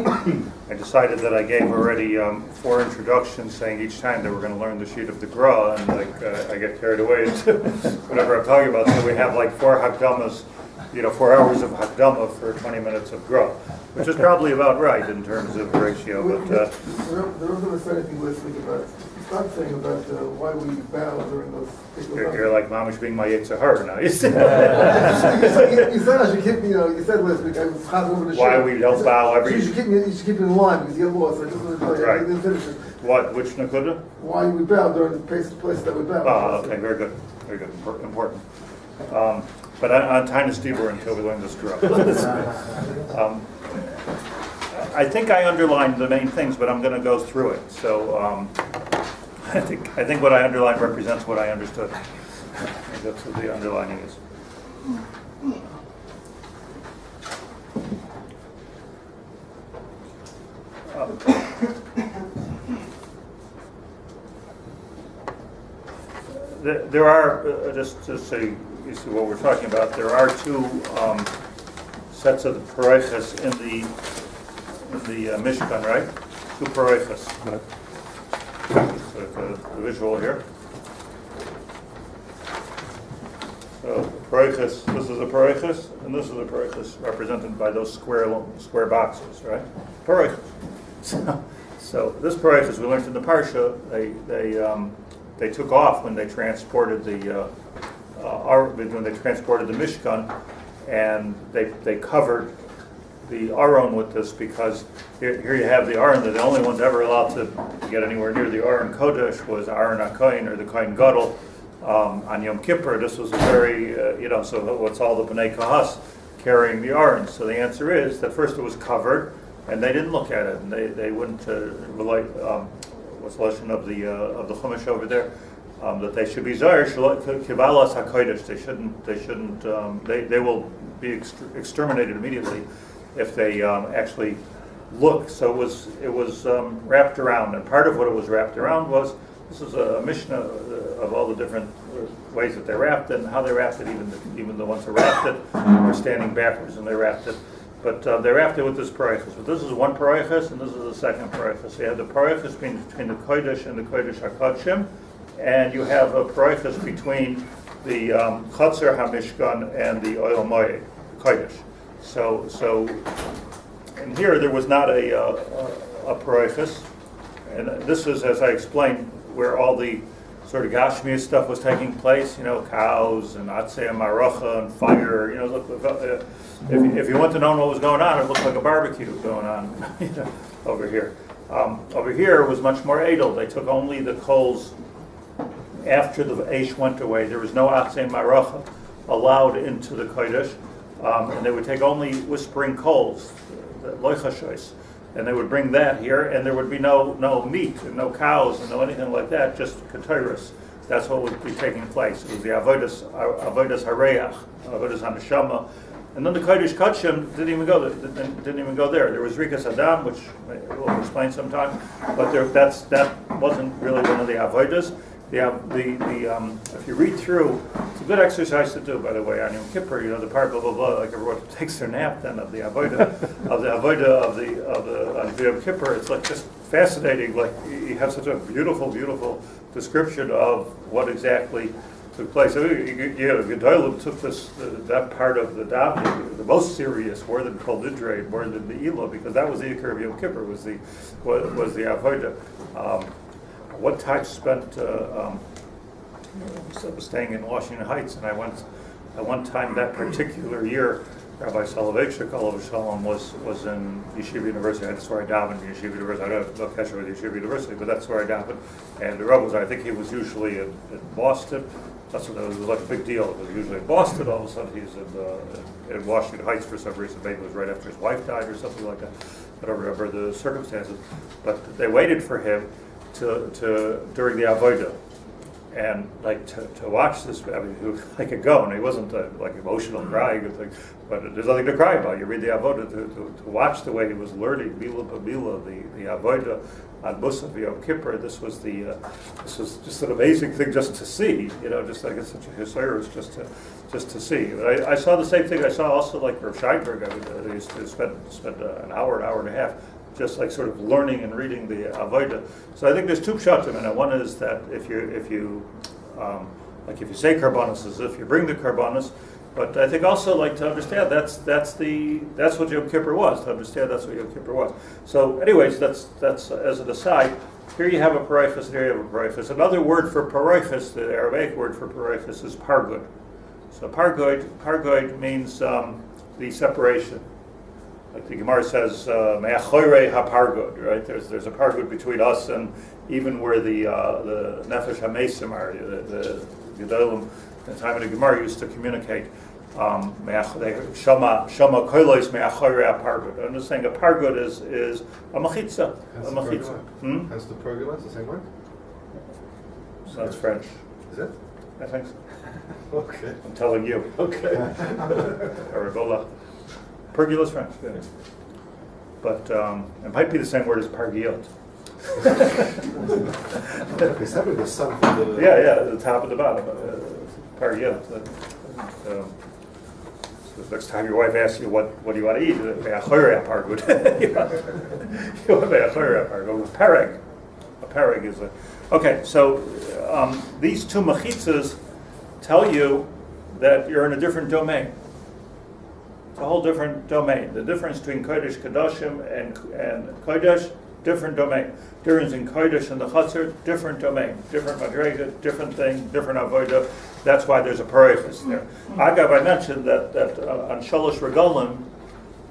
I decided that I gave already 4 introductions, saying each time they were going to learn the sheet of the GRA, and I get carried away into whatever I'm talking about. So we have like 4 Hakdamas, 4 hours of Hakdama for 20 minutes of GRA, which is probably about right in terms of ratio. But there wasn't anything listening about. Stop saying about why we bow during those. You're like Mamish being my Yetzer Hara now. You said you said I should keep. You said last week I was over the show. Why we don't bow every. You should keep it in line because you get lost. I just want to tell you. Right. I didn't finish it. What? Which Nakuda? Why we bow during the place that we bow. Oh, okay, very good, important. But on Tainus Dibur until we learn this GRA. I think I underlined the main things, but I'm going to go through it. So I think what I underlined represents what I understood. I think that's what the underlining is. There are, just so you see what we're talking about, there are 2 sets of the paroichas in the Mishkan, right? 2 paroichas. Right. So the visual here. So paroichas, this is a paroichas, and this is a paroichas, represented by those square boxes, right? Paroichas. So this paroichas we learned in the parsha, they took off when they transported the Mishkan, and they covered the Aron with this, because here you have the Aron. The only ones ever allowed to get anywhere near the Aron Kodesh was Aron HaKohen, or the Kohen Gadol, on Yom Kippur. This was a very, so what's all the B'nai Kahas carrying the Aron. So the answer is that first it was covered, and they didn't look at it, and they wouldn't relate. What's the lesson of the Chumash over there? That they should be zayir kivalas hakodesh. They will be exterminated immediately if they actually look. So it was wrapped around, and part of what it was wrapped around was, this is a Mishnah of all the different ways that they wrapped it and how they wrapped it. Even the ones who wrapped it were standing backwards and they wrapped it. But they wrapped it with this paroichas. But this is one paroichas, and this is the second paroichas. So you have the paroichas between the Kodesh and the Kodesh HaKodshim, and you have a paroichas between the Chatzar HaMishkan and the Oil Moed Kodesh. So and here there was not a paroichas, and this is, as I explained, where all the sort of Gashmiya stuff was taking place, cows and Atzei and Maracha and fire, if you want to know what was going on, it looked like a barbecue going on over here. Over here it was much more edel. They took only the coals after the Eish went away. There was no Atzei Maracha allowed into the Kodesh, and they would take only whispering coals, the loichashois, and they would bring that here, and there would be no meat and no cows and no anything like that, just katoris. That's what would be taking place. It was the avodas hareach, avodas haneshama, and then the kodesh kodshim didn't even go there. There was rikas adam, which we'll explain sometime, but that wasn't really one of the avodas. If you read through, it's a good exercise to do, by the way, on Yom Kippur. The part blah blah blah, like everyone takes their nap then of the avodah of the Yom Kippur. It's like just fascinating. Like you have such a beautiful description of what exactly took place. So Gedolim took that part of the davening, the most serious, more than Kol Nidre, more than the Elah, because that was the Ikar of Yom Kippur, was the avodah. One time spent staying in Washington Heights, and I went one time that particular year. Rabbi Soloveitchik was in Yeshiva University. That's where I davened in Yeshiva University. I don't have no connection with Yeshiva University, but that's where I davened. And the Rebbe was, I think he was usually in Boston. That's what it was like a big deal. It was usually in Boston. All of a sudden he's in Washington Heights for some reason. Maybe it was right after his wife died or something like that. I don't remember the circumstances. But they waited for him to during the avodah, And like to watch this, I mean, I could go, and he wasn't like emotional crying, but there's nothing to cry about. You read the Avodah to watch the way he was learning Mila B'Mila, the Avodah on Musaf Yom Kippur. This was just an amazing thing just to see, just like it's such a Hisayrus just to see. But I saw the same thing. I saw also like Rav Scheinberg. I used to spend an hour and a half just like sort of learning and reading the Avodah. So I think there's two pshatim in it. One is that if you say karbanos, as if you bring the karbanos, but I think also like to understand that's what Yom Kippur was. To understand that's what Yom Kippur was. So, anyways, that's as an aside. Here you have a paraychus, and here you have a paraychus. Another word for paraychus, the Aramaic word for paraychus, is pargud. So pargud means the separation. Like the Gemara says, me'achoyrei hapargud, right? There's a pargud between us and even where the Nefesh Hachaim are, the Gedolim, at the time of the Gemara used to communicate. Shama kolos me'achoyrei hapargud. I'm just saying a pargud is a machitza. Hence the pergola, it's the same word? So that's French. Is it? I think so. Okay. I'm telling you. Okay. Parabola. Pergola's French, yeah. But it might be the same word as pargiot. It's having the sun from the... Yeah, the top and the bottom. Pargiot. So next time your wife asks you what do you want to eat, me'achoyrei hapargud. You want me'achoyrei hapargud. Pereg. A pereg is a... Okay, so these two machitzas tell you that you're in a different domain. It's a whole different domain. The difference between Kodesh Kadoshim and Kodesh, different domain. Difference in Kodesh and the Chatzar, different domain. Different Madrega, different thing, different Avodah. That's why there's a paraychus there. Agav, I mentioned that on Shalosh Regalim,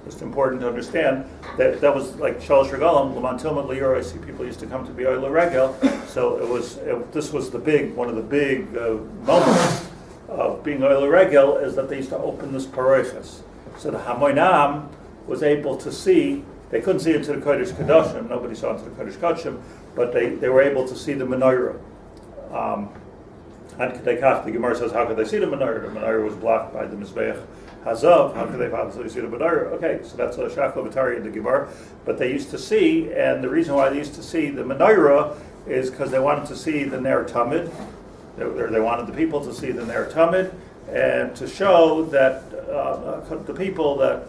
it's important to understand that was like Shalosh Regalim, L'man Tilmat Liyor, I see people used to come to be Oila Regel, so this was one of the big moments of being Oila Regel, is that they used to open this paraychus. So the Hamoinam was able to see, they couldn't see into the Kodesh Kadoshim, nobody saw into the Kodesh Kadoshim, but they were able to see the menorah. The Gemara says, how could they see the menorah? The menorah was blocked by the Mizbeach Hazav, how could they possibly see the menorah? Okay, so that's a Shachla V'tari in the Gemara, but they used to see, and the reason why they used to see the menorah is because they wanted to see the Ner Tamid, they wanted the people to see the Ner Tamid, and to show that the people that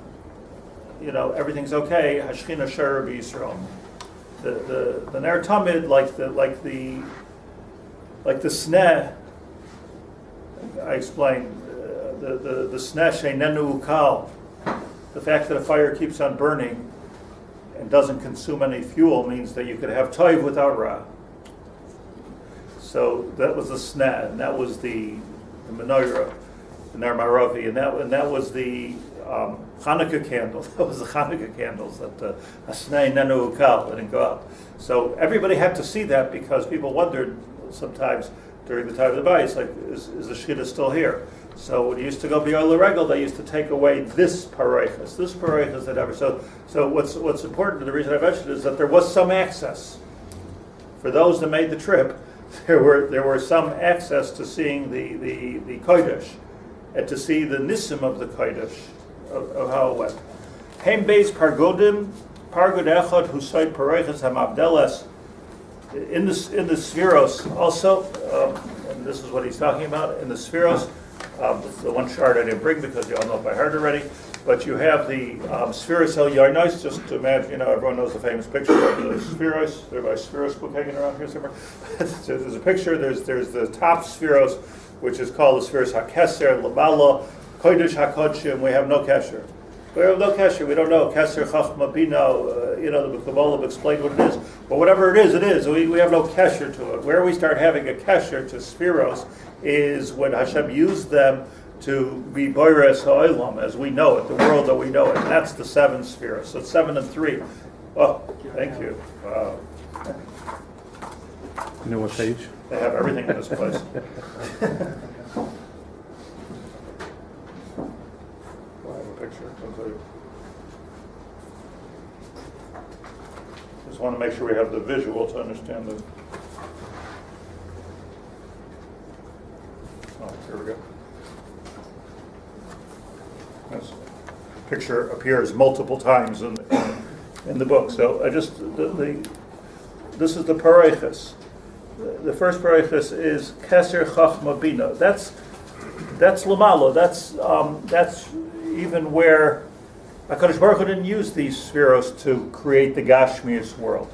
everything's okay. Hashchina Shaar B'Yisrael. The Ner Tamid, like the sneh. I explained the sneh sheinenu ukal. The fact that a fire keeps on burning and doesn't consume any fuel means that you could have toiv without ra. So that was the sneh, and that was the menorah. Ner Maravi, and that was the Hanukkah candle. That was the Hanukkah candles that Asnei Nenu Ukal didn't go out. So everybody had to see that because people wondered sometimes during the time of the Bais, like, is the Shechita still here? So when you used to go beyond the regal, they used to take away this paraychus that ever. So what's important, and the reason I mentioned is that there was some access for those that made the trip. There were some access to seeing the Kodesh, and to see the nisim of the Kodesh, of how it went. Heim beis pargodim, pargod echad husayt paraychas hamavdeles. In the Spheros also, and this is what he's talking about, in the Spheros, the one chart I didn't bring because you all know it by heart already, but you have the Spheros El Yarnos, just to imagine, everyone knows the famous picture of the Spheros. Everybody's Spheros book hanging around here somewhere. So there's a picture, there's the top Spheros, which is called the Spheros HaKeser, Labala, Kodesh HaKodshim. We have no Kesher. We have no Kesher. We don't know. Keser, Chachma, Bina, the Kabbalah explained what it is. But whatever it is. We have no Kesher to it. Where we start having a Kesher to Spheros is when Hashem used them to be Boires HaOlam, as we know it, the world that we know it. And that's the 7 Spheros. So it's 7 and 3. Oh, thank you. Wow. You know what page? They have everything in this place. Picture. Just want to make sure we have the visual to understand the. we go. This picture appears multiple times in the book. So I just this is the pareiches. The first pareiches is Keser Chachma Bina. That's Lamalo. That's even where HaKadosh Baruch Hu didn't use these spheros to create the Gashmius world.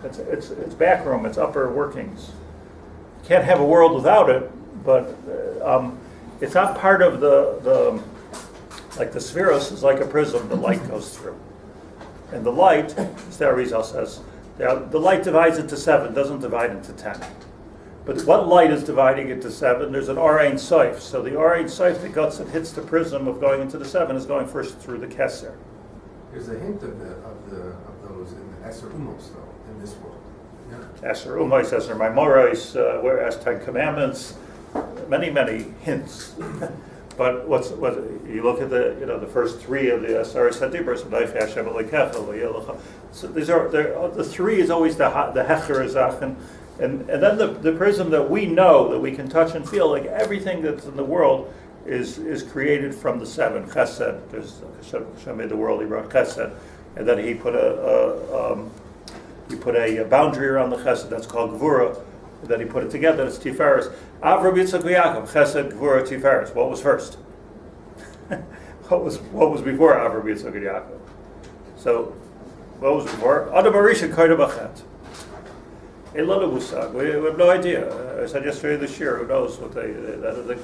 It's backroom. It's upper workings. You can't have a world without it, but it's not part of the like the spheros is like a prism. The light goes through, and the light, as the Arizal says, the light divides into 7, doesn't divide into 10. But what light is dividing into 7? There's an Or Ein Sof. So the Or Ein Sof, the guts that hits the prism of going into the 7, is going first through the Keser. There's a hint of those in the Eser Umos, though, in this world. Yeah. Eser Umos, Eser Maimoros, whereas 10 Commandments, many hints. But what you look at the first 3 of the Asaris Hadibros, Nefesh Hachaim. So these are the 3 is always the Hecher Zachen, and then the prism that we know, that we can touch and feel, like everything that's in the world is created from the 7 Chesed. There's Hashem made the world, He brought Chesed, and then He put a boundary around the Chesed that's called Gvura. And then He put it together. It's Tiferes. Avram Yitzchak Yaakov, Chesed, Gvura, Tiferes. What was first? What was before Avram Yitzchak Yaakov? So, what was before? Adam Arisha Koida Bachet. We have no idea. I said yesterday in the Shiur, who knows what they?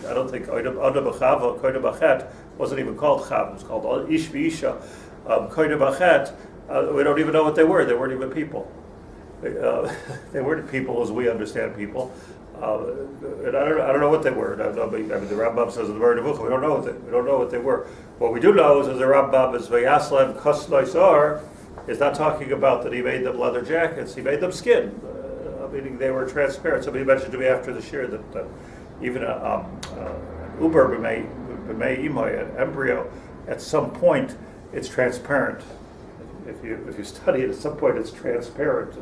I don't think Adam Bachava Koida Bachet wasn't even called Chav. It was called Ish V'Isha. Koida Bachet. We don't even know what they were. They weren't even people. They weren't people as we understand people. And I don't know what they were. I mean, the Rambam says in the word of we don't know what they were. What we do know is that the Rambam is Vayaslev Kosloisar is not talking about that he made them leather jackets. He made them skin, meaning they were transparent. Somebody mentioned to me after the Shiur that even uber b'mei imoy, an embryo, at some point it's transparent. If you study it, at some point it's transparent.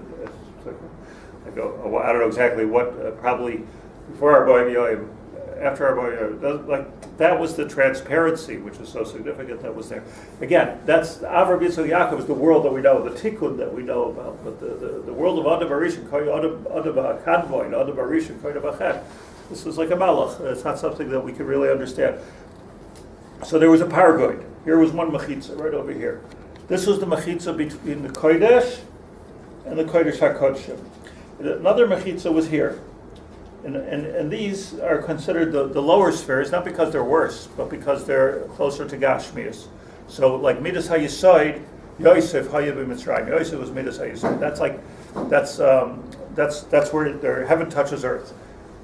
I don't know exactly what. Probably before our boy, after our boy, like that was the transparency, which is so significant. That was there. Again, that's Avram Yitzchak Yaakov is the world that we know, the tikkun that we know about. But the world of Adam Arishan, Adam Kadvoin, Adam Arishan, Koyda Bachet. This is like a malach. It's not something that we can really understand. So there was a pargoid. Here was one mechitza right over here. This was the mechitza between the Kodesh and the Kodesh HaKodshim. Another mechitza was here. And these are considered the lower spheres, not because they're worse, but because they're closer to Gashmias. So like Midas HaYesod, Yosef Hayab Mitzrayim. Yosef was Midas HaYesod. That's where their heaven touches earth.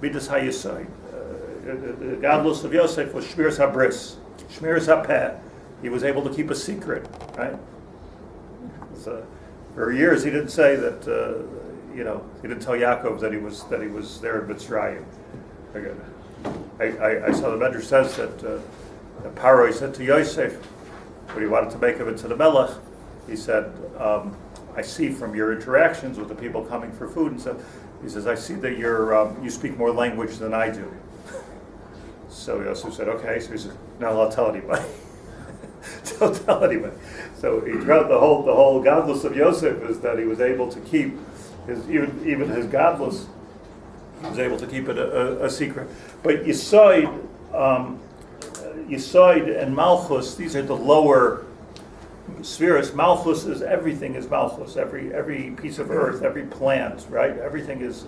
Midas HaYesod. The godless of Yosef was Shmiras HaBris, Shmiras HaPeh. He was able to keep a secret, right? For years he didn't say that. He didn't tell Yaakov that he was there in Mitzrayim. I saw the Medrash says that Paro said to Yosef when he wanted to make him into the Melech, he said, "I see from your interactions with the people coming for food," and he says, "I see that you speak more language than I do." So Yosef said, "Okay." So he said, "Now I'll tell anybody." Don't tell anybody. So throughout the whole godless of Yosef is that he was able to keep even his godless, he was able to keep it a secret. But Yesod and Malchus, these are the lower spheres. Malchus is everything is Malchus. Every piece of earth, every plant, right? Everything is.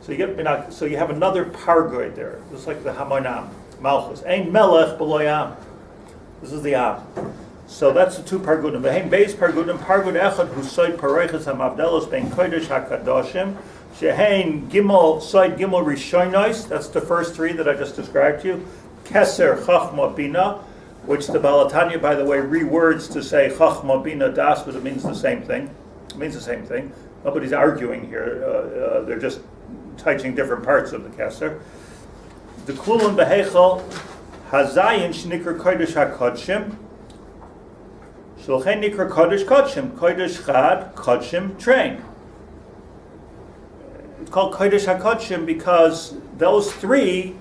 So you have another pargoid there, just like the Hamonam, Malchus. Ein Melech b'loyam. This is the Am. So that's the 2 pargudim. Behem Bais Pargudim, Pargud Echad, who soid Pareiches HaMavdelos Ben Kodesh HaKadoshim, Shehein Gimel, soid Gimel Rishonos, that's the first 3 that I just described to you. Keser Chachma Bina, which the Balatanya, by the way, rewords to say Chachma Bina Das, but it means the same thing. It means the same thing. Nobody's arguing here. They're just touching different parts of the Keser. The Klulim Behechel, Hazayin Shnikr Kodesh HaKodshim, Shulchan Nikra Kodesh Kodshim, Kodesh Chad, Kodshim Train. It's called Kodesh HaKodshim because those 3,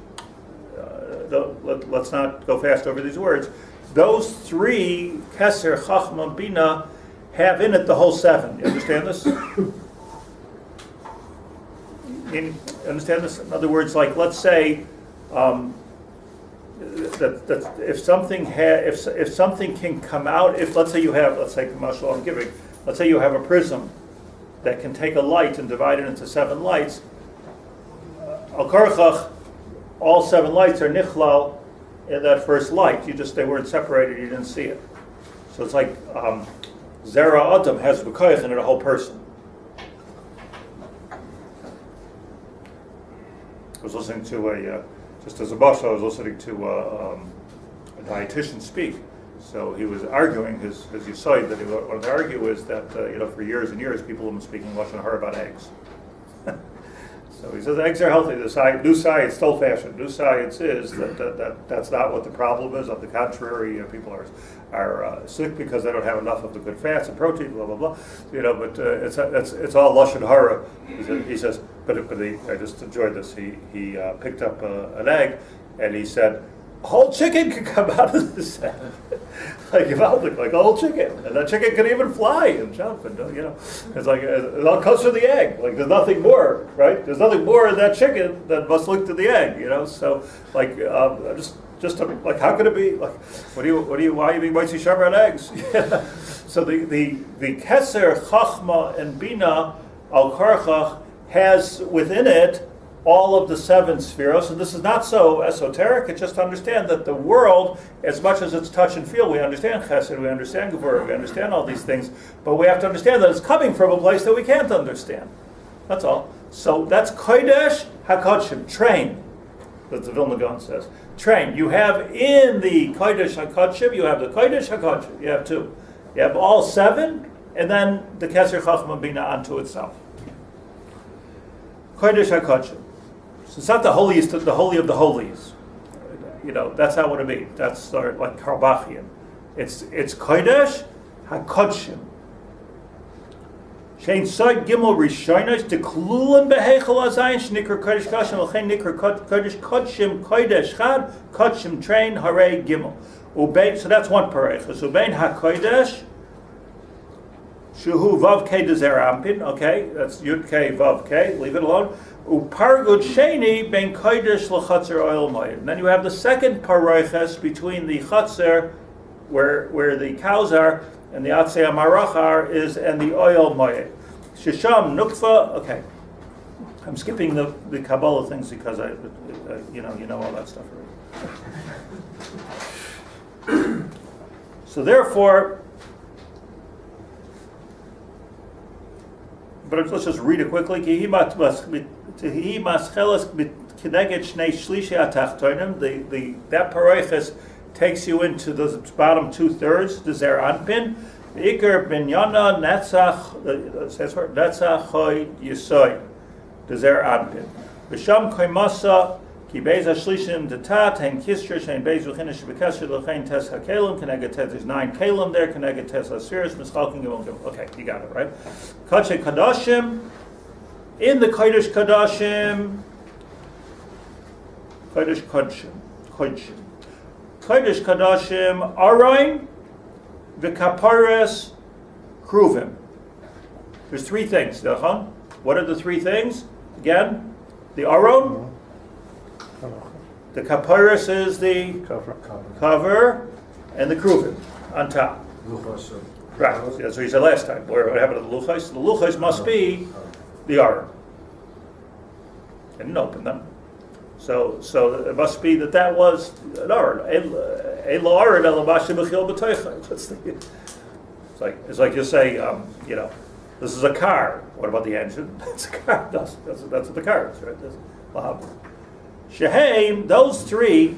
let's not go fast over these words. Those three, Keser, Chachma, Bina, have in it the whole seven. You understand this? Understand this? In other words, like, let's say that if something if something can come out, if let's say you have, let's say commercial I'm giving, let's say you have a prism that can take a light and divide it into 7 lights. Al Karchach, all 7 lights are nichlal in that first light. They weren't separated. You didn't see it. So it's like Zera Adam has b'koyach in it, a whole person. I was listening to just as a boss, I was listening to a dietitian speak. So he was arguing his side that he wanted to argue is that for years and years people have been speaking Lashon Hara about eggs. So he says eggs are healthy. New science, old fashioned. New science is that's not what the problem is. On the contrary, people are sick because they don't have enough of the good fats and protein. Blah blah blah. But it's all Lashon Hara. He says, but I just enjoyed this. He picked up an egg and he said, a whole chicken can come out of this egg. like a whole chicken, and that chicken can even fly and jump, and it's like it all comes from the egg. Like there's nothing more, right? There's nothing more in that chicken that must look to the egg, So like just to, like how could it be? Like why are you being Monsey Shaar on eggs? So the Keser, Chachma, and Bina al Karchach has within it all of the 7 spheros, and this is not so esoteric. It's just to understand that the world, as much as it's touch and feel, we understand Chesed, we understand Gevurah, we understand all these things, but we have to understand that it's coming from a place that we can't understand. That's all. So that's Kodesh HaKodshim, train, that the Vilna Gaon says. Train. You have in the Kodesh HaKodshim, you have the Kodesh HaKodshim, you have 2. You have all 7, and then the Keser Chachma Bina onto itself. Kodesh HaKodshim. So it's not the holiest, the holy of the holies. That's not what it means. That's sort of like Karbachian. It's Kodesh HaKodshim. Shein Sod Gimel Rishonos Deklulen Beheichel Azayin Shnikr Kodesh Kodshim L'chein Nikr Kodesh Kodshim Kodesh Chad Kodshim Train Harei Gimel. So that's one parech. So Ubein HaKodesh Shuhu Vav K Dezer Ampin. Okay, that's Yud K Vav K. Leave it alone. Upargud Sheni Ben Kodesh L'Chatzer Oil Mayim. And then you have the second paroiches between the Chatzer, where the cows are, and the Atzei Amarachar is, and the oil Mayim. Shisham Nukva. Okay, I'm skipping the Kabbalah things because you know all that stuff already. So therefore. But let's just read it quickly. The that paroiches takes you into the bottom 2/3. The Zer Anpin, the Iker Binyana Netzach Choy Yisoy. The Zer Anpin. B'Sham Koimasa Ki Beis HaShlishim Detat Hein Kisher Shein Beis V'Chinish B'Kesher L'Chein Tes HaKelim Keneged Tes. There's 9 Kelim there. Keneged Tes HaSfiros Mischalkin Gimel. Okay, you got it right. Kodesh Kadashim. In the Kodesh Kadashim. Kodesh Kodshim. Kodesh Kadashim. Arayin V'Kapares Kruvim. There's 3 things. What are the 3 things? Again, the Aron. The kaparis is the cover, and the kruvim on top. Right, that's what you said last time. What happened to the luchos? The luchos must be the aron. I didn't open them. So it must be that was an aron. It's like you say, this is a car. What about the engine? It's a car. That's what the car is, right? Sheheim, those 3,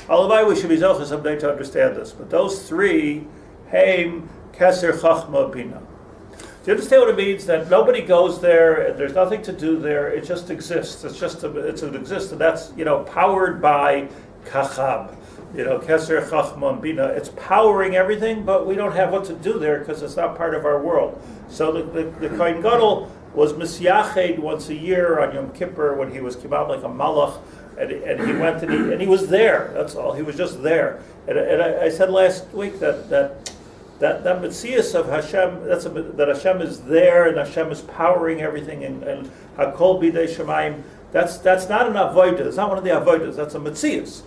Alavai, we should be zochah someday to understand this, but those 3, Heim, Keser, Chachma, Bina. Do you understand what it means? That nobody goes there, and there's nothing to do there, it just exists. It exists, and that's, powered by Kachab. Keser, Chachma, and Bina. It's powering everything, but we don't have what to do there because it's not part of our world. So the Kohen Gadol was misyached once a year on Yom Kippur when he was came out like a malach And he went and he was there. That's all. He was just there. And I said last week that Metzius of Hashem, that Hashem is there and Hashem is powering everything and Hakol Bidei Shemayim. That's not an avodah. It's not one of the avodas. That's a Metzius.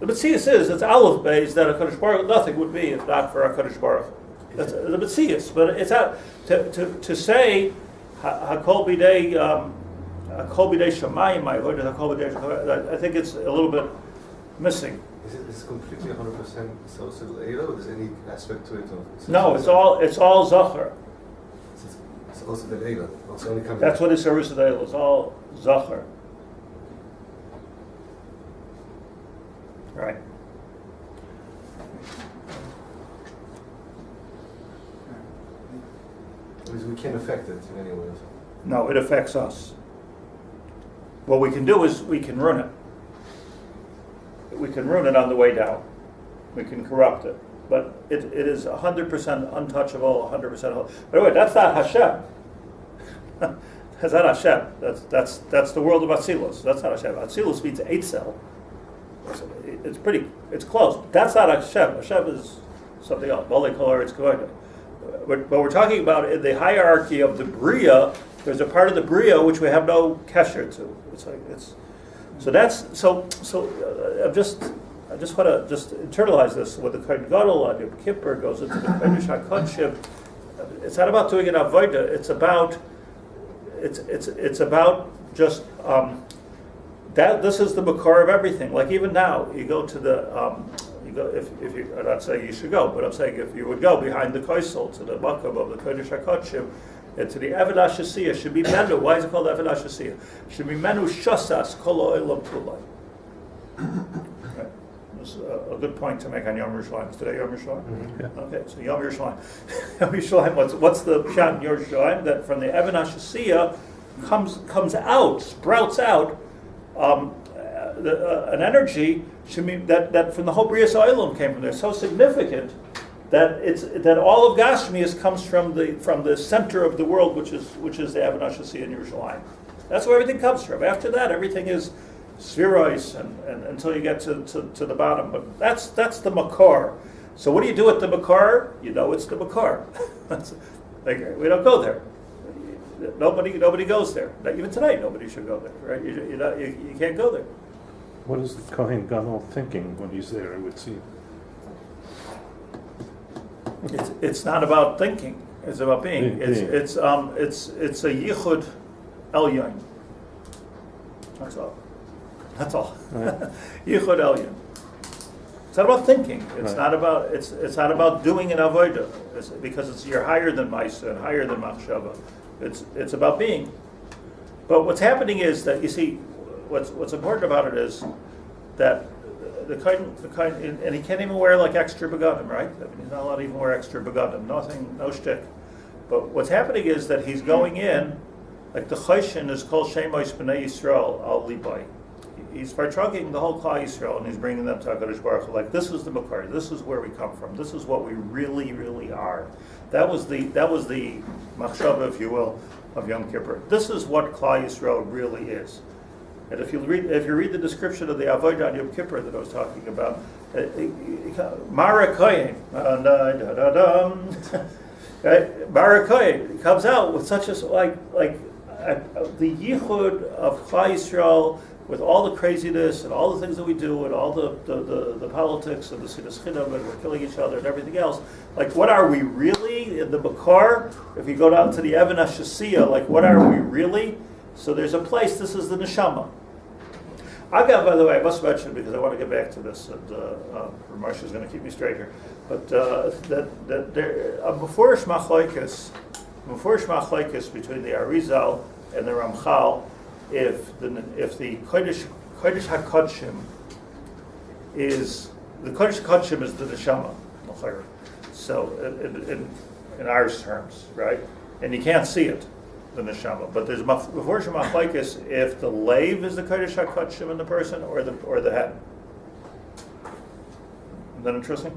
The Metzius it's Aleph Beis that HaKadosh Baruch Hu, nothing would be if not for HaKadosh Baruch Hu. That's the Metzius. But it's out to say Hakol Bidei Shemayim, I think it's a little bit missing. Is it completely 100% social Eila, or is there any aspect to it? No, it's all Zachar. It's also the Eila. Also only comes. That's what is Harus Adayel. It's all Zachar. Right. Because we can't affect it in any way. No, it affects us. What we can do is we can ruin it. We can ruin it on the way down. We can corrupt it. But it is 100% untouchable, 100%. By the way, that's not Hashem. That's not Hashem. That's the world of Atzilus. That's not Hashem. Atzilus means Eitzel. It's close. That's not Hashem. Hashem is something else. But we're talking about in the hierarchy of the Bria. There's a part of the Bria which we have no kesher to. I just want to just internalize this. When the Kohen Gadol on Yom Kippur goes into the Kodesh HaKodshim, it's not about doing an avodah. It's about just that. This is the makor of everything. Like even now, you go to the if you. I'm not saying you should go, but I'm saying if you would go behind the Koisel to the makom of the Kodesh HaKodshim. And to the Eved HaShasiyah should be menu. Why is it called Eved HaShasiyah? Should be menu shasas kol olam tulay. That's a good point to make on Yom Yerushalayim. Is today Yom Yerushalayim? Mm-hmm. Yeah. Okay, so Yom Yerushalayim. Yom Yerushalayim. What's the pshat in Yom Yerushalayim? That from the Eved HaShasiyah comes out, sprouts out an energy should be that from the whole Brias Olam came from there. So significant. That all of Gashmias comes from the center of the world, which is the Eved HaShasiyah in Yerushalayim. That's where everything comes from. After that, everything is spheroids and until you get to the bottom. But that's the makor. So what do you do with the makor? You know it's the makor. We don't go there. Nobody goes there. Even today, nobody should go there. Right? You can't go there. What is the Kohen Gadol thinking when he's there? It would seem. It's not about thinking. It's about being. It's a yichud elyon. That's all. Right. Yichud elyon. It's not about thinking. It's Right. not about. It's not about doing an avodah. Because you're higher than Maisa and higher than Machshava. It's about being. But what's happening is that you see, what's important about it is that. The kind, and he can't even wear like extra begadim, right? I mean, he's not allowed to even wear extra begadim. Nothing, no shtick. But what's happening is that he's going in, like the Choshen is called Shemosh B'nai Yisrael al Libai. He's partaking the whole Klal Yisrael and he's bringing them to HaKadosh Baruch Hu. Like this is the makar. This is where we come from. This is what we really, really are. That was the machshava, if you will, of Yom Kippur. This is what Klal Yisrael really is. And if you read the description of the Avodah on Yom Kippur that I was talking about, Mara Kohen, Mara Kohen comes out with such a the yichud of Klal Yisrael with all the craziness and all the things that we do and all the politics and the sinas chinam and we're killing each other and everything else. Like, what are we really in the makar? If you go down to the Eved HaShasiyah, like, what are we really? So there's a place, this is the neshama. Agav, by the way, I must mention, because I want to get back to this, and Ramesh is going to keep me straight here, but that there, before Shmachloikis between the Arizal and the Ramchal, if the Kodesh HaKodshim is, the Kodesh HaKodshim is the neshama, so in our terms, right? And you can't see it. The neshama, but there's before Shemachlaikis if the lave is the Kodesh HaKodshim in the person or the head. Isn't that interesting?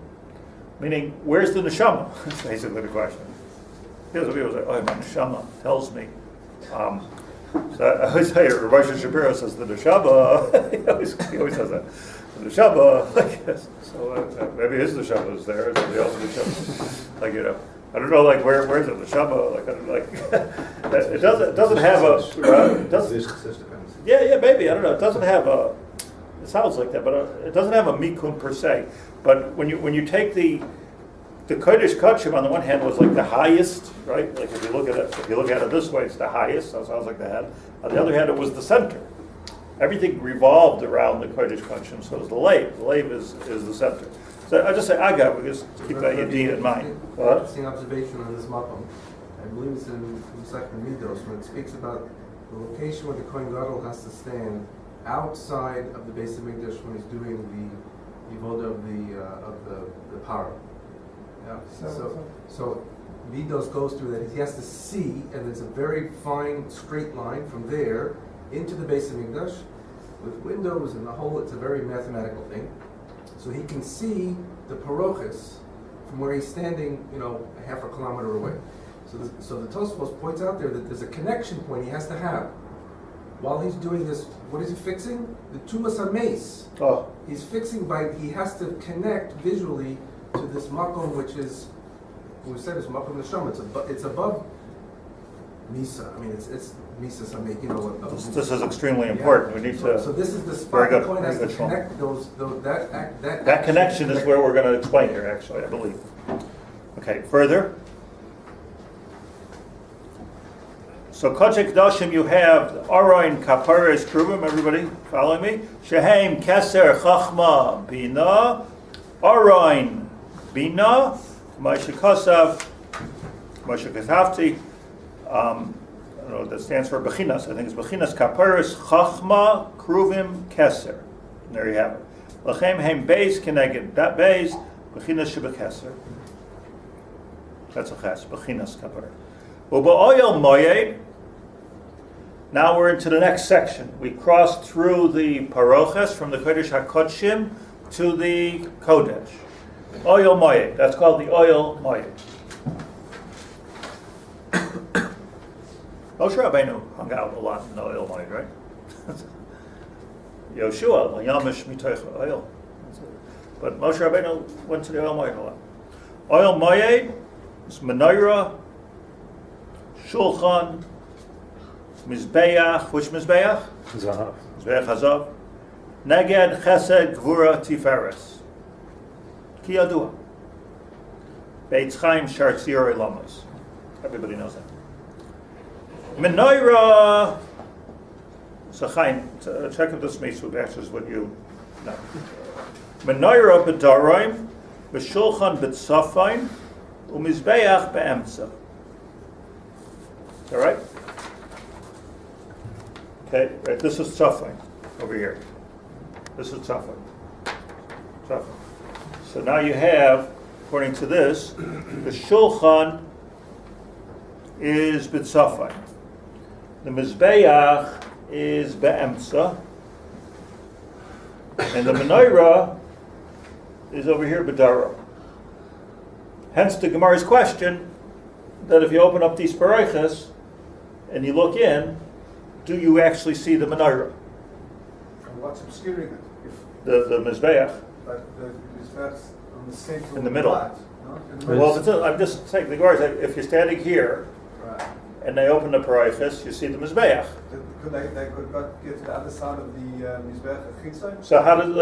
Meaning, where's the neshama? That's basically the question. Because people say, "Oh, my neshama tells me So I always say, Rabbi Shapiro says the neshama. he always says that. The neshama, like yes. So maybe his neshama is there. Somebody else's neshama. Like I don't know. Like where's the neshama? Like I don't like. it doesn't have a. It doesn't. Yeah, maybe I don't know. It doesn't have a. It sounds like that, but it doesn't have a mikun per se. But when you take the Kodesh Kodshim on the one hand was like the highest, right? Like if you look at it this way, it's the highest. So it sounds like the head. On the other hand, it was the center. Everything revolved around the Kodesh Kodshim. So it was the lave. The lave is the center. So I just say AJOP. We just keep that idea in mind. What? Interesting observation on this makom. I believe it's in Second Midos when it speaks about the location where the Kohen Gadol has to stand outside of the Beis Hamikdash when he's doing the avoda of the parah. Yeah. So Midos goes through that. He has to see, and there's a very fine straight line from there into the Beis Hamikdash with windows and the whole. It's a very mathematical thing. So he can see the parochis from where he's standing, a half a kilometer away. So the Tosfos points out there that there's a connection point he has to have. While he's doing this, what is he fixing? The Tumas HaMeis. Oh. He's fixing he has to connect visually to this makom, which is, we said it's makom neshama. It's above Misa. I mean, it's Misa Sameh, This is extremely important. We need to. So this is the spot the Kohen has to Shlomo. connect That connection is where we're going to explain here, actually, I believe. Okay, further. So Kodesh Kodashim, you have Aron Kapares Kruvim. Everybody following me? Shehem Keser Chachma Bina Aron Bina Moshe Kosav Moshe Kashavti. I don't know what that stands for. Bechinas. I think it's Bechinas Kapares Chachma Kruvim Keser. And there you have it. Lachem Hem Beis Keneged. That Beis Bechinas Shebekeser. That's a ches. Bechinas Kapares. Uba Oyel Moyed. Now we're into the next section. We crossed through the paroches from the Kodesh HaKodshim to the Kodesh. Oyel Moyed. That's called the Oyel Moyed. Moshe Rabbeinu hung out a lot in the Oyel Moyed, right? Yoshua, Yamish Mitoich Oyel. But Moshe Rabbeinu went to the Oyel Moyed a lot. Oyel Moyed is Menorah, Shulchan, Mizbeach. Which Mizbeach? Zahav. Mizbeach Hazav. Neged Chesed Gvura Tiferes. Ki Yadua. Beit Chaim Shaar Tziroi Lamas. Everybody knows that. Menorah. So Chaim, check if this matches what you know. Menorah b'Daroim, b'Shulchan b'Tzafain, u'Mizbeach b'Emtza. All right? Okay, right, this is Tzafain over here. This is Tzafain. So now you have, according to this, the Shulchan is b'Tzafain. The Mizbeach is b'Emtza. And the Menorah is over here b'Daroim. Hence the Gemara's question that if you open up these paroches and you look in, do you actually see the menorah? And what's obscuring it? The Mizbeach But the Mizbeach's on the central in the middle. part, no? Well, I'm just saying, the Gemara said, if you're standing here Right. and they open the paroches, you see the Mizbeach. They could get to the other side of the Mizbeach a chitzon? So how does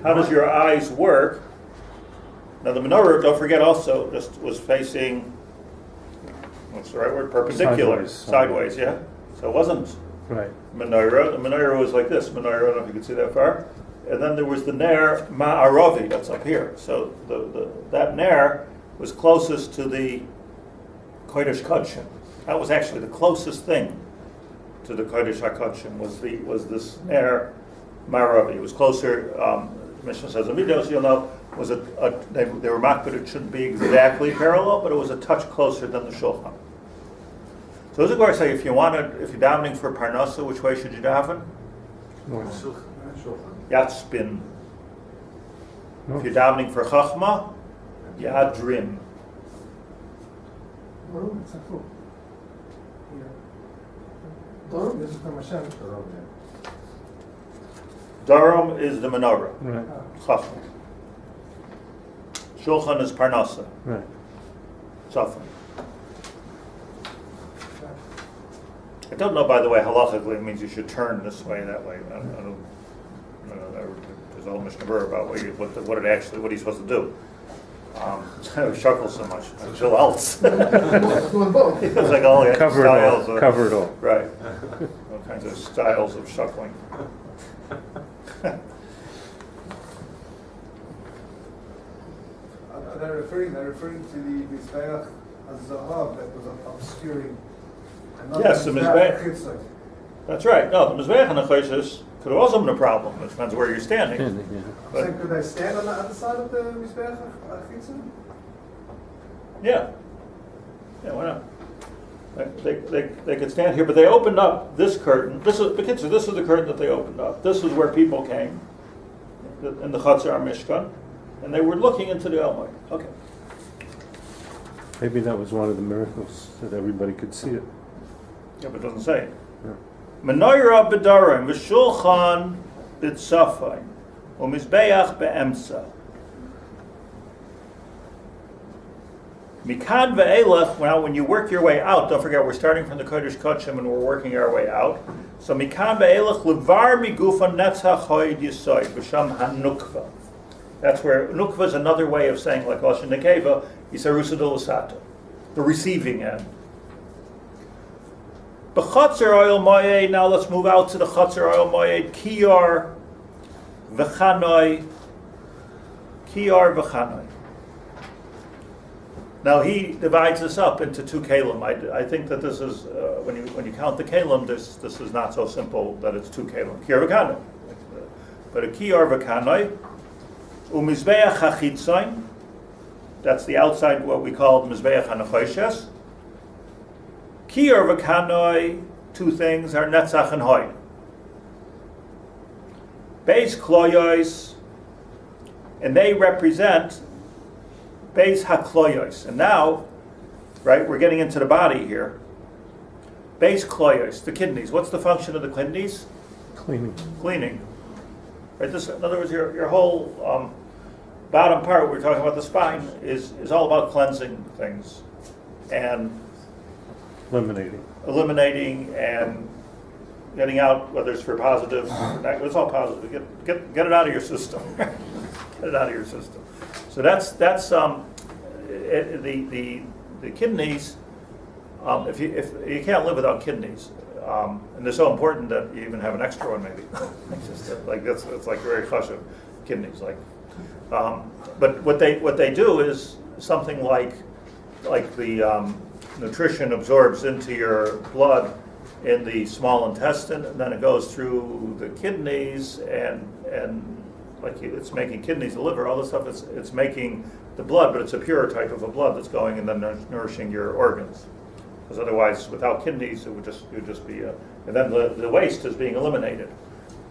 how does your eyes work? Now the menorah, don't forget, also just was facing, what's the right word? Perpendicular, sideways, yeah. So it wasn't Right. menorah. The menorah was like this. Menorah, I don't know if you can see that far. And then there was the ner ma'aravi, that's up here. So that ner was closest to the Kodesh Kodshim. That was actually the closest thing to the Kodesh HaKodshim was this ner ma'aravi. It was closer. The Mishnah says in Midos, you'll know, was they were mocked, but it shouldn't be exactly parallel, but it was a touch closer than the Shulchan. So as a Gemara say, if you're davening for Parnasa, which way should you daven? North. Yatspin. North. If you're davening for Chachma, Yadrim. Durham? This is from Hashem. Durham is the menorah. Right, Chacham. Shulchan is Parnasa. right. Safran. I don't know, by the way, halachically it means you should turn this way, that way. I don't there's a whole Mishnah Berurah about what he's supposed to do. I chuckle so much. Chill else. Doing both. It's like all the Cover styles it all, of, cover it all. right. All kinds of styles of shuckling. They're referring to the Mizbeach as Zahav that was obscuring. Yes, the Mizbeach. That's right. No, the Mizbeach and the Choshes could have also been a problem. It depends where you're standing. Yeah. So could I stand on the other side of the Mizbeach Chitzon? Yeah. Yeah, why not? They could stand here, but they opened up this curtain. This is the curtain that they opened up. This is where people came in the Chatzar Mishkan, and they were looking into the Elmai. Okay. Maybe that was one of the miracles, that everybody could see it. Yeah, but it doesn't say. Yeah. Menorah b'darim v'shulchan b'tzafay u'mizbeach be'emsa. Mikan ve'elach. Now, when you work your way out, don't forget we're starting from the Kodesh Kodshim and we're working our way out. So mikan ve'elach levar migufa netzach hoyd yisoid b'sham hanukva. That's where nukva is another way of saying, like Lashon Nekeva, Yisarusa de Lusata, the receiving end. B'chatzar oil moyed. Now let's move out to the chatzar oil moyed. Kiyar v'chanoi. Now he divides this up into two kalim. I think that this is when you count the kalim, this is not so simple that it's two kalim. Kiyar v'chanoi, but a kiyar v'chanoi. Umizbeach hachitzain, that's the outside, what we call mizbeach hanachoshes. Kiyar v'kanoi, two things are netzach and hoy. Beis kloyos, and they represent beis hakloyos. And now, right, we're getting into the body here. Beis kloyos, the kidneys. What's the function of the kidneys? Cleaning. Right, this, in other words, your whole bottom part, we're talking about the spine, is all about cleansing things and eliminating and getting out, whether it's for positive, it's all positive. Get it out of your system. Get it out of your system. So that's the kidneys. If you can't live without kidneys. And they're so important that you even have an extra one, maybe. It's like very chashuv, kidneys. But what they do is something like the nutrition absorbs into your blood in the small intestine, and then it goes through the kidneys, and it's making kidneys, the liver, all this stuff. It's making the blood, but it's a pure type of a blood that's going and then nourishing your organs. Because otherwise, without kidneys, it would just be and then the waste is being eliminated.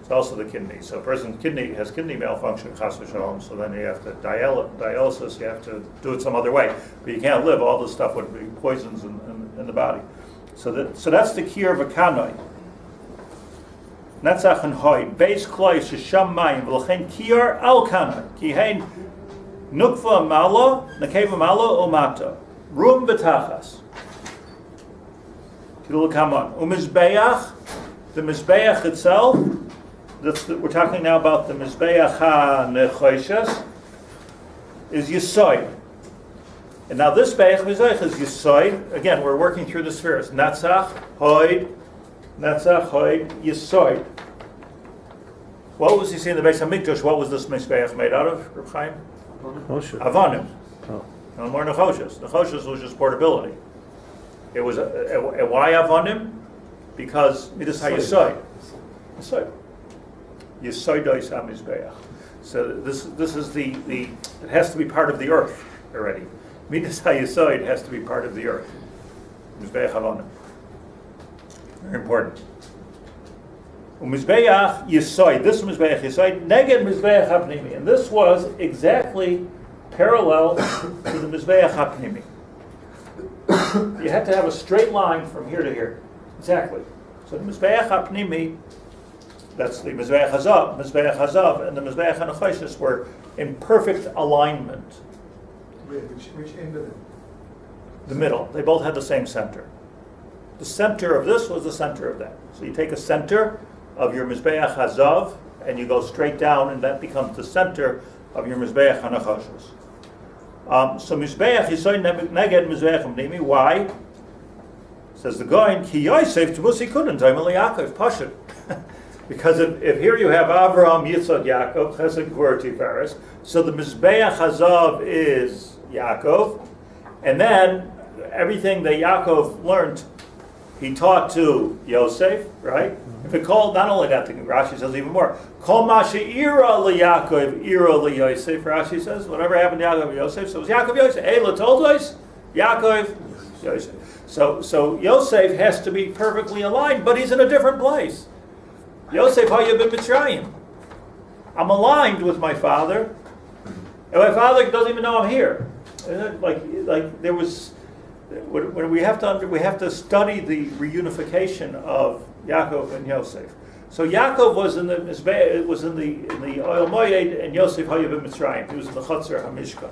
It's also the kidney. So a person's kidney has kidney malfunction, chas v'shalom, so then you have to dialysis, you have to do it some other way. But you can't live, all this stuff would be poisons in the body. So that's the kiyar v'kanoi. Netzach and hoy. Beis kloi shesham mayim v'lechen kiyar al kanoi. Kihein nukva malo, nekeva malo umata. Rum v'tachas. Umizbeach, the Mizbeach itself, we're talking now about the Mizbeach HaNechoshes, is Yisoid. And now this Be'ach Mizbeach is Yisoid. Again, we're working through the spheres. Netzach, Hoid, Yisoid. What was you see in the Beis HaMikdash? What was this Mizbeach made out of, Reb Chaim? Avonim. Oh. No more Nechoshes. Nechoshes was just portability. It was why avonim? Because midas hayisoid. Yisoidos hamizbeach. So this is the it has to be part of the earth already. Midas hayisoid has to be part of the earth. Mizbeach avonim. Very important. Umizbeach yisoid. This mizbeach yisoid neged mizbeach hapnimi, and this was exactly parallel to the mizbeach hapnimi. You had to have a straight line from here to here. Exactly. So the Mizbeach HaPnimi, that's the Mizbeach Hazav, and the Mizbeach HaNechoshes were in perfect alignment. Which end of it? The middle. They both had the same center. The center of this was the center of that. So you take a center of your Mizbeach Hazav, and you go straight down, and that becomes the center of your Mizbeach HaNechoshes. So Mizbeach Yisoy Neged Mizbeach HaPnimi. Why? Says the Goin, Ki Yosef Tmusi Kudin Daimel Yaakov Pashut. Because if here you have Avraham, Yitzchak, Yaakov, Chesed Gvur Tiferes, so the Mizbeach Hazav is Yaakov, and then everything that Yaakov learned, he taught to Yosef, right? If it called, not only that, the Rashi says even more. Kol Masha Ira LeYaakov, Ira LeYosef. Rashi says, whatever happened to Yaakov Yosef, so it was Yaakov Yosef. Eila Toldos, Yaakov Yosef. So Yosef has to be perfectly aligned, but he's in a different place. Yosef Hayab in Mitzrayim. I'm aligned with my father, and my father doesn't even know I'm here. Like there was, when we have to study the reunification of Yaakov and Yosef. So Yaakov was in the Oil Moed, and Yosef Hayab in Mitzrayim. He was in the Chutzner HaMishkan.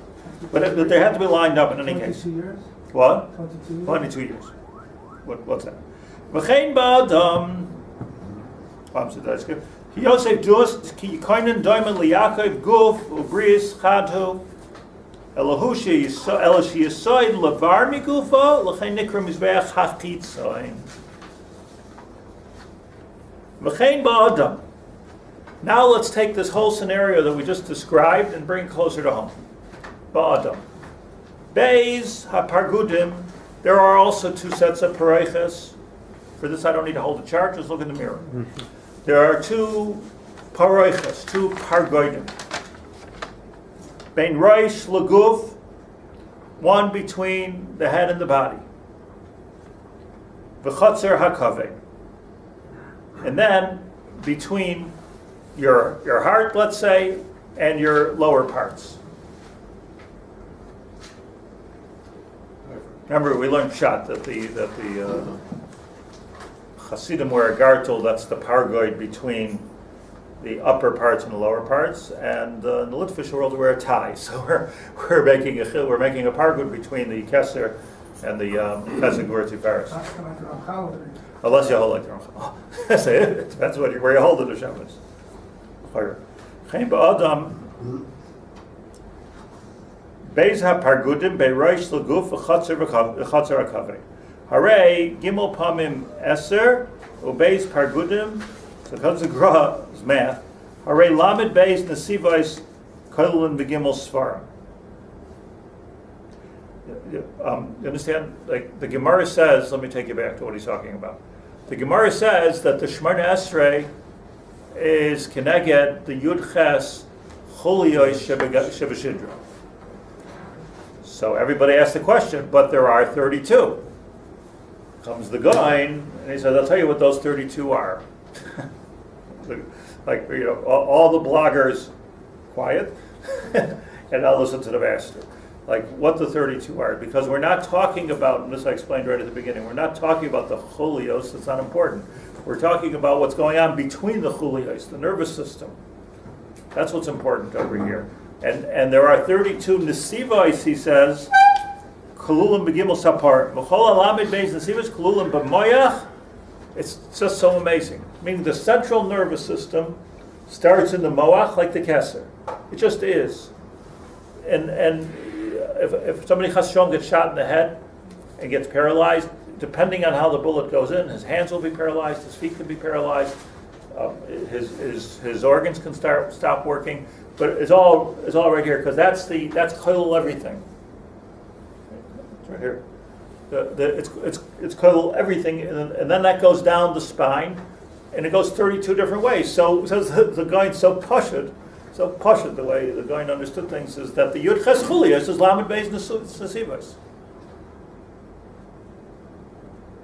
But they had to be lined up in any case. 22 years? What? 22 years? 22 years. What's that? V'chein ba'adam. That's good. Yosef dus ki koinen doimen liyakov guf ubris chadhu elahushi elashi yisoid levar migufo l'chein nikra mizbeach hachitzoin. V'chein ba'adam. Now let's take this whole scenario that we just described and bring it closer to home. Ba'adam. Beis hapargudim. There are also two sets of pareiches. For this, I don't need to hold the chart. Just look in the mirror. There are two pareiches, two pargodim. Bein roish leguf, one between the head and the body. V'chotzer hakaveh. And then between your heart, let's say, and your lower parts. Remember, we learned Pshat that the Hasidim wear a gartel. That's the pargoid between the upper parts and the lower parts. And in the Litvish world, we wear a tie. So we're making a pargoid between the Kesser and the Kesser Gvur Tiferes. Unless you hold like the Ramchal. That's it. It depends where you hold it. Hashem is. Chaim ba'adam. Beis hapargudim be'roish l'guf v'chotzer hakaveh. Hare gimel pamim eser ubeis pargudim. So because the Gra is math. Hare lamed beis nesivos kollel b'gimel svarim. You understand? Like the Gemara says. Let me take you back to what he's talking about. The Gemara says that the Shemonah Esreh is keneged the Yud Ches Chuliyos Shebashidra. So everybody asks the question, but there are 32. Comes the guy, and he says, I'll tell you what those 32 are. Like, all the bloggers, quiet, and I'll listen to the master. Like, what the 32 are. Because we're not talking about, and this I explained right at the beginning, we're not talking about the chulios, that's not important. We're talking about what's going on between the chulios, the nervous system. That's what's important over here. And there are 32 nesivos, he says, kolulim begimel sapar, v'chol alamed beis nesivos kolulim b'moyach. It's just so amazing. Meaning the central nervous system starts in the moach like the keser. It just is. And if somebody chas v'shalom gets shot in the head and gets paralyzed, depending on how the bullet goes in, his hands will be paralyzed, his feet can be paralyzed, his organs can stop working. But it's all right here because that's kollel everything. It's right here. It's kollel everything, and then that goes down the spine, and it goes 32 different ways. So the guy so pashut the way the guy understood things is that the Yud Ches Chuliyos is lamed beis nesivos.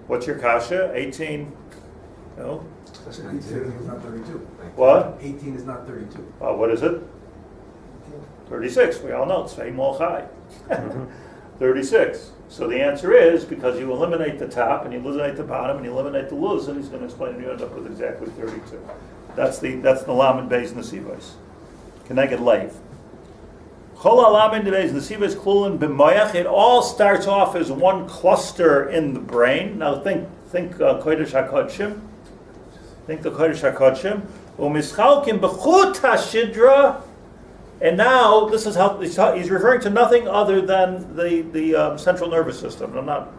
What's your kasha? 18. No. 18 is not 32. What? 18 is not 32. What is it? 36. We all know it's Tzvei Molchai. 36. So the answer is, because you eliminate the top, and you eliminate the bottom, and you eliminate the luz, and he's going to explain, and you end up with exactly 32. That's the Lamed Beis Nesivos. Keneged Leiv. Chol Lamed Beis Nesivos Klulin B'Moyach. It all starts off as one cluster in the brain. Now think Kodesh HaKodshim. Think the Kodesh HaKodshim. U'mischalkim b'chut hashidra. And now this is how he's referring to nothing other than the central nervous system. I'm not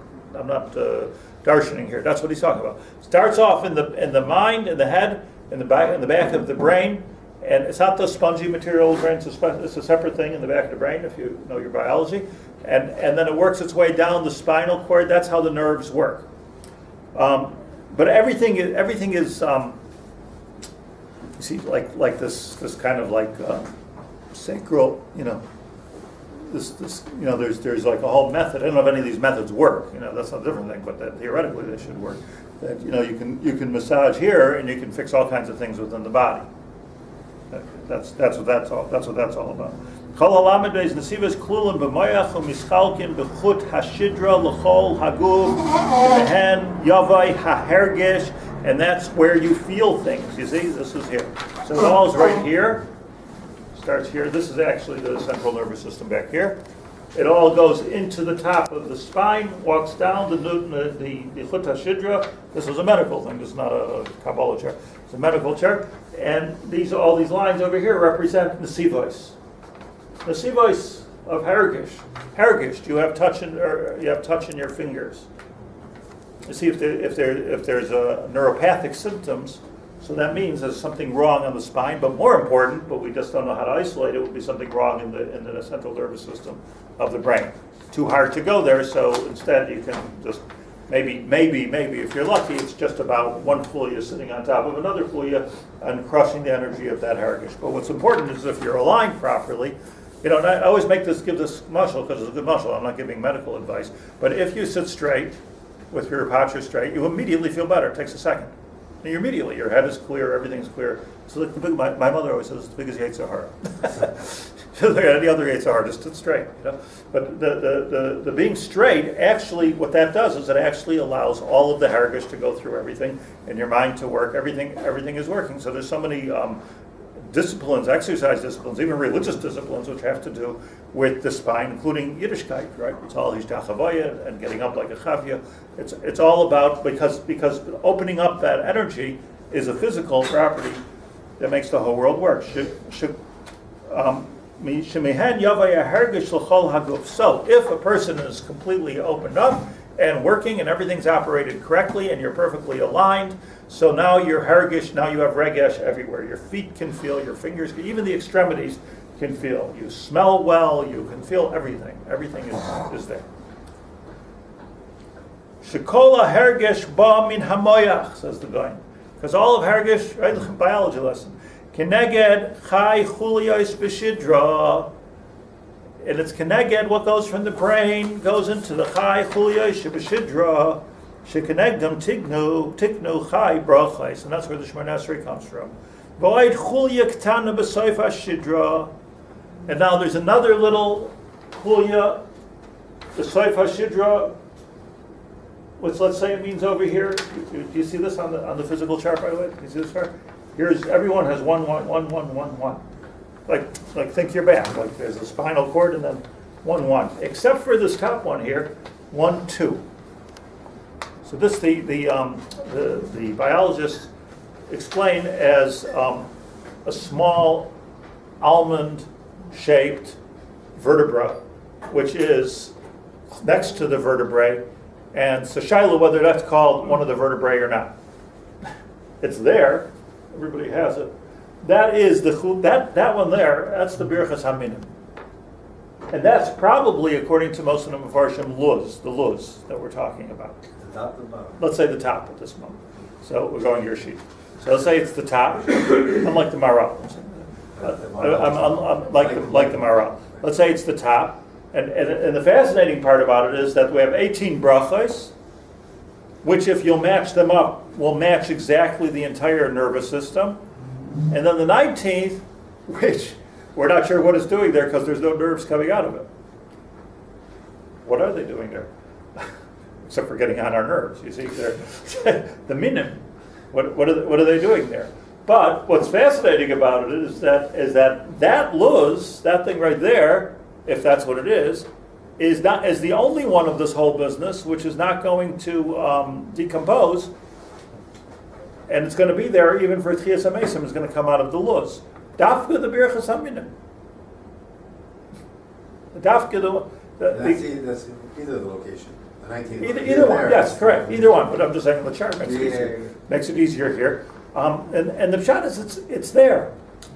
darshaning here. That's what he's talking about. Starts off in the mind, in the head, in the back of the brain, and it's not the spongy material of the brain. It's a separate thing in the back of the brain, if you know your biology, and then it works its way down the spinal cord. That's how the nerves work. But everything is you see, like this kind of like. Sacral, there's like a whole method. I don't know if any of these methods work. That's not a different thing, but that theoretically they should work. That you can massage here and you can fix all kinds of things within the body. That's what that's all about. Kol halamed beis nesivos klulin b'moyach u'mischalkim b'chut hashidra l'chol haguf b'hen yavai hahergesh, and that's where you feel things. You see, this is here. So it all is right here. Starts here. This is actually the central nervous system back here. It all goes into the top of the spine, walks down the Chut HaShidra. This is a medical thing. This is not a Kabbalah chair. It's a medical chair. And all these lines over here represent Nesivos. Nesivos of Hergish. Hergish. You have touch in your fingers. You see if there's neuropathic symptoms. So that means there's something wrong on the spine, but more important, but we just don't know how to isolate it, would be something wrong in the central nervous system of the brain. Too hard to go there, so instead you can just, maybe, if you're lucky, it's just about one chulya sitting on top of another chulya and crushing the energy of that hergish. But what's important is if you're aligned properly, and I always give this mashal because it's a good mashal, I'm not giving medical advice, but if you sit straight, with your posture straight, you immediately feel better. It takes a second. And immediately, your head is clear, everything's clear. So my mother always says, it's as big as Yetzirah. She doesn't look at any other Yetzirah, just sit straight. But the being straight, actually, what that does is it actually allows all of the hergish to go through everything, and your mind to work. Everything is working. So there's so many disciplines, exercise disciplines, even religious disciplines, which have to do with the spine, including Yiddishkeit, right? It's all hishtachavaya and getting up like a chavya. It's all about, because opening up that energy is a physical property that makes the whole world work. So if a person is completely opened up and working and everything's operated correctly and you're perfectly aligned, so now you're hergish, now you have regesh everywhere. Your feet can feel, your fingers, even the extremities can feel. You smell well, you can feel everything. Everything is there. Shekola hergesh ba min hamoyach, says the guy. Because all of hergesh, right, biology lesson. Keneged chai chuliyos b'shidra. And it's keneged, what goes from the brain, goes into the chai chuliyos b'shidra. Shekenegdom tiknu chai brachais. And that's where the Shemonah Esreh comes from. Void chulya ktana b'soif hashidra. And now there's another little chulya, the soif hashidra, which let's say it means over here. Do you see this on the physical chart, by the way? Do you see this chart? Everyone has 1, 1, 1, 1, 1, 1. Like think your back. Like there's a spinal cord and then 1, 1. Except for this top one here, 1, 2. So this the biologists explain as a small almond-shaped vertebra, which is next to the vertebrae, and so Shiloh, whether that's called one of the vertebrae or not, it's there. Everybody has it. That is that one there. That's the Birchas Haminim, and that's probably, according to most of the Mefarshim, the luz that we're talking about. The top and bottom. Let's say the top at this moment. So we're going to your sheet. So let's say it's the top. Unlike the Maral. I'm like the Maral. Let's say it's the top. And the fascinating part about it is that we have 18 brachos, which if you'll match them up, will match exactly the entire nervous system. And then the 19th, which we're not sure what it's doing there because there's no nerves coming out of it. What are they doing there? Except for getting on our nerves, you see. They're the minim. What are they doing there? But what's fascinating about it is that luz, that thing right there, if that's what it is the only one of this whole business which is not going to decompose, and it's going to be there even for Tchias HaMesim. It's going to come out of the luz. Dafka the birchas haminim. Dafka That's either the location. The 19th. Either one, yes, correct. Either one, but I'm just saying the chart makes it easier here. And the pshat is it's there.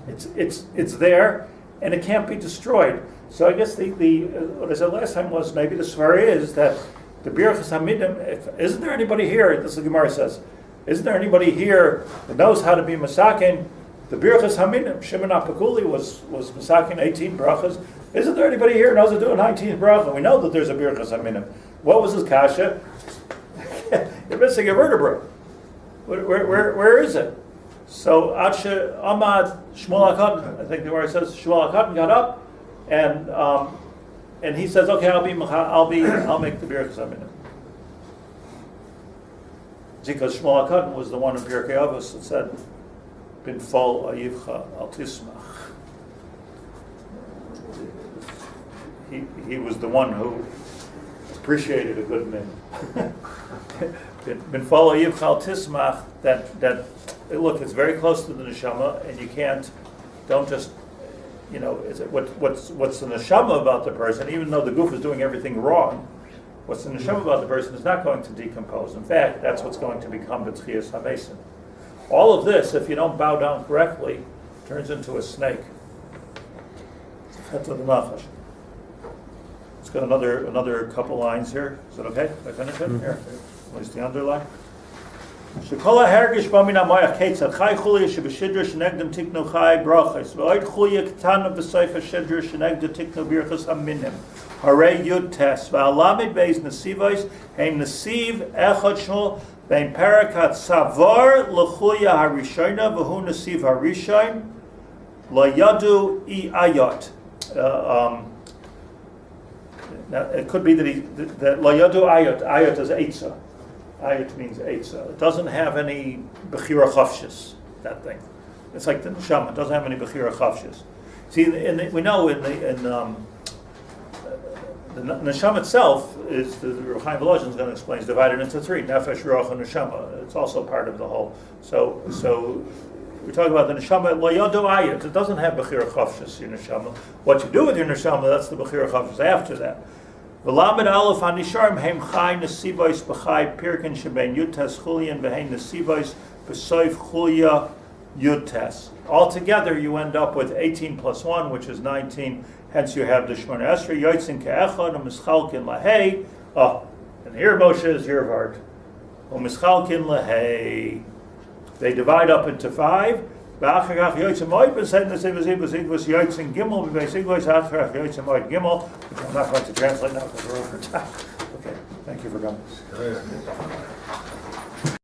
It's there, and it can't be destroyed. So I guess the what I said last time was maybe the svar is that the birchas hamidim. Isn't there anybody here? This is the Gemara says. Isn't there anybody here that knows how to be masakin? The birchas hamidim. Shemonah Esreh was masakin 18 brachas. Isn't there anybody here who knows how to do a 19th bracha? We know that there's a birchas hamidim. What was his kasha? You're missing a vertebra. Where is it? So Adshe Ahmad Shmuel HaKatan, I think the word says Shmuel HaKatan got up and he says, okay, I'll make the birchas haminim. Because Shmuel HaKatan was the one in Pirkei Avos that said, "Bin fol ayivcha al tismach." He was the one who appreciated a good man. Bin fol ayivcha al tismach. That look, it's very close to the neshama, and don't just, is it what's the neshama about the person? Even though the goof is doing everything wrong, what's the neshama about the person is not going to decompose. In fact, that's what's going to become the Tchias HaMesim. All of this, if you don't bow down correctly, turns into a snake. That's the nachash. Let's got another couple lines here. Is that okay? Did I finish it? Here. At least the underline. Shekol ha'hergish b'min ha'moyach ketzad chai chulia shebeshidra shenegdem tiknu chai brachos v'oid chulia ketana b'soif ha'shidra shenegdem tiknu birchas haminim harei yud tes v'alamid beis nesivos heim nesiv echad shmul bein parakat savar l'chulia harishayna v'hu nesiv harishayn layadu I ayot. Now it could be that layadu ayot. Ayot is eitzah. Ayat means eitzah. It doesn't have any bechira chavshis, that thing. It's like the neshama. It doesn't have any bechira chavshis. See, we know in the neshama itself is the Reb Chaim Volozhin is going to explain. It's divided into three: nefesh, ruach, and neshama. It's also part of the whole. So we talk about the neshama. Lo yadu ayat. It doesn't have bechira chavshis. Your neshama. What you do with your neshama, that's the bechira chavshis after that. V'lamed aleph hanisharim heim chai nesivos b'chai pirkin shebein yutes chulian v'hein nesivos b'soif chulia yutes. Altogether, you end up with 18 plus 1, which is 19. Hence, you have the Shemonah Esreh yotzin ke'echad u'mischalkin lahei. And here Moshe is your vart. U'mischalkin lahei. They divide up into 5. V'achagach yotzin moed b'seid nesivos yotzin gimel b'besigvos achagach yotzin moed gimel, which I'm not going to translate now because we're over time. Okay, thank you for coming.